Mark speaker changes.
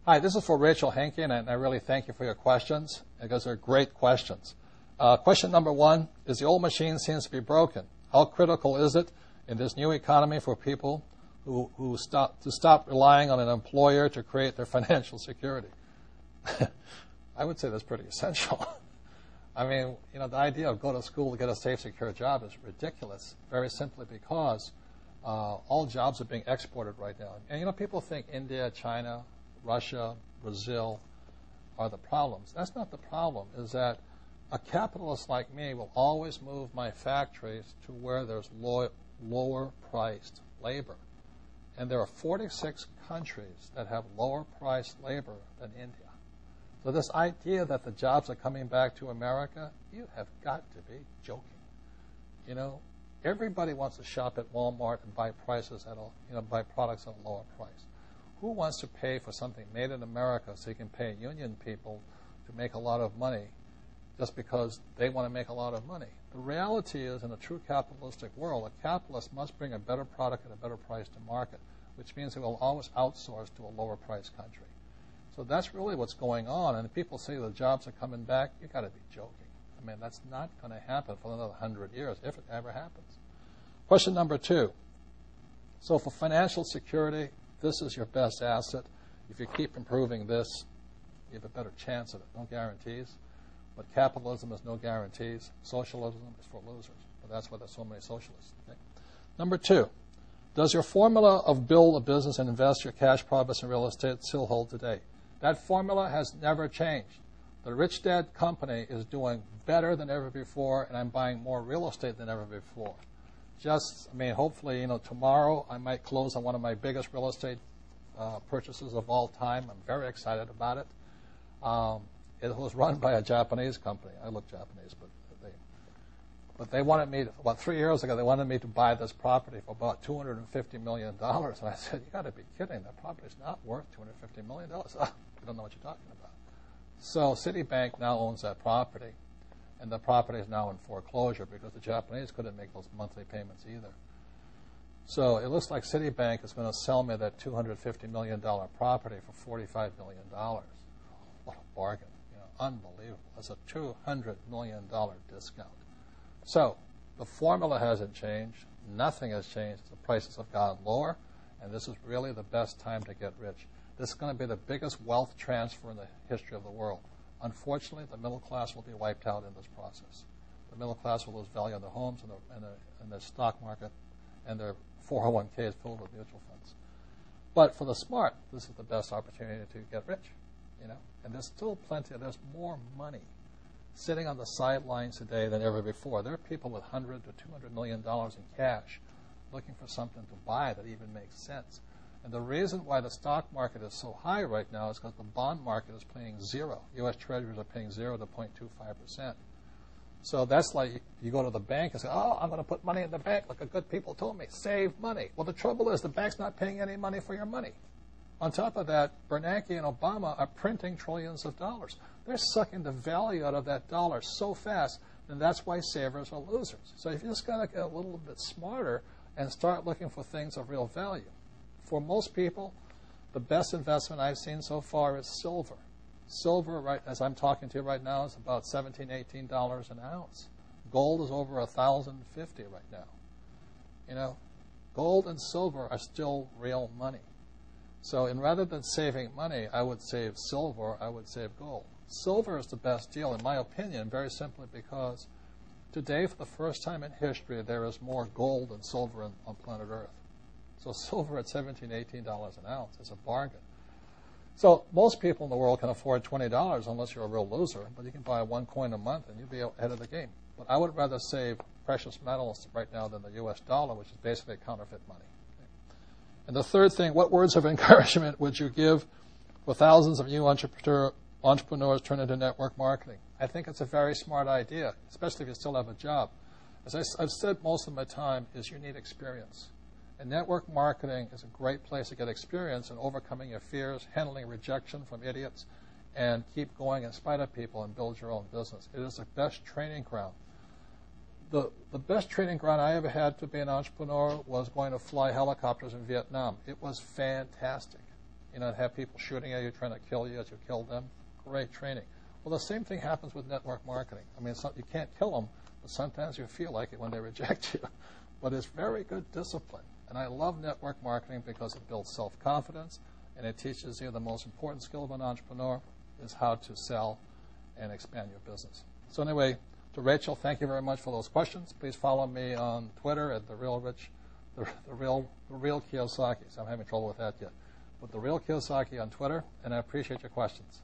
Speaker 1: Hi, this is for Rachel Henke, and I really thank you for your questions because they're great questions. Question number one is the old machine seems to be broken. How critical is it in this new economy for people who stop relying on an employer to create their financial security? I would say that's pretty essential. I mean, the idea of go to school to get a safe, secure job is ridiculous, very simply because all jobs are being exported right now. And, people think India, China, Russia, Brazil are the problems. That's not the problem, is that a capitalist like me will always move my factories to where there's lower priced labor. And there are 46 countries that have lower priced labor than India. So this idea that the jobs are coming back to America, you have got to be joking. Everybody wants to shop at Walmart and buy buy products at a lower price. Who wants to pay for something made in America so you can pay union people to make a lot of money just because they want to make a lot of money? The reality is, in a true capitalistic world, a capitalist must bring a better product at a better price to market, which means it will always outsource to a lower price country. So that's really what's going on. And if people say the jobs are coming back, you've got to be joking. I mean, that's not going to happen for another 100 years, if it ever happens. Question number two. So for financial security, this is your best asset. If you keep improving this, you have a better chance of it. No guarantees. But capitalism is no guarantees. Socialism is for losers. But that's why there's so many socialists. Okay? Number two, does your formula of build a business and invest your cash profits in real estate still hold today? That formula has never changed. The Rich Dad Company is doing better than ever before, and I'm buying more real estate than ever before. Hopefully, tomorrow I might close on one of my biggest real estate purchases of all time. I'm very excited about it. It was run by a Japanese company. I look Japanese, but they wanted me, about 3 years ago, they wanted me to buy this property for about $250 million. And I said, you got to be kidding. That property's not worth $250 million. You don't know what you're talking about. So Citibank now owns that property, and the property is now in foreclosure because the Japanese couldn't make those monthly payments either. So it looks like Citibank is going to sell me that $250 million property for $45 million. What a bargain. Unbelievable. That's a $200 million discount. So the formula hasn't changed. Nothing has changed. The prices have gotten lower, and this is really the best time to get rich. This is going to be the biggest wealth transfer in the history of the world. Unfortunately, the middle class will be wiped out in this process. The middle class will lose value on their homes and their stock market, and their 401ks filled with mutual funds. But for the smart, this is the best opportunity to get rich. And there's still there's more money sitting on the sidelines today than ever before. There are people with $100 to $200 million in cash looking for something to buy that even makes sense. And the reason why the stock market is so high right now is because the bond market is paying zero. U.S. Treasuries are paying 0 to 0.25%. So that's like you go to the bank and say, I'm going to put money in the bank like a good people told me. Save money. Well, the trouble is the bank's not paying any money for your money. On top of that, Bernanke and Obama are printing trillions of dollars. They're sucking the value out of that dollar so fast, and that's why savers are losers. So you just got to get a little bit smarter and start looking for things of real value. For most people, the best investment I've seen so far is silver. Silver, right as I'm talking to you right now, is about $17, $18 an ounce. Gold is over $1,050 right now. Gold and silver are still real money. So rather than saving money, I would save silver, I would save gold. Silver is the best deal, in my opinion, very simply because today, for the first time in history, there is more gold than silver on planet Earth. So silver at $17, $18 an ounce is a bargain. So most people in the world can afford $20 unless you're a real loser, but you can buy one coin a month and you'll be ahead of the game. But I would rather save precious metals right now than the U.S. dollar, which is basically counterfeit money. And the third thing, what words of encouragement would you give for thousands of new entrepreneurs turn into network marketing? I think it's a very smart idea, especially if you still have a job. As I've said most of my time, is you need experience. And network marketing is a great place to get experience in overcoming your fears, handling rejection from idiots, and keep going in spite of people and build your own business. It is the best training ground. The best training ground I ever had to be an entrepreneur was going to fly helicopters in Vietnam. It was fantastic. have people shooting at you, trying to kill you as you kill them. Great training. Well, the same thing happens with network marketing. I mean, you can't kill them, but sometimes you feel like it when they reject you. But it's very good discipline. And I love network marketing because it builds self-confidence, and it teaches you the most important skill of an entrepreneur is how to sell and expand your business. So anyway, to Rachel, thank you very much for those questions. Please follow me on Twitter at the real Kiyosaki. So I'm having trouble with that yet. But the real Kiyosaki on Twitter, and I appreciate your questions.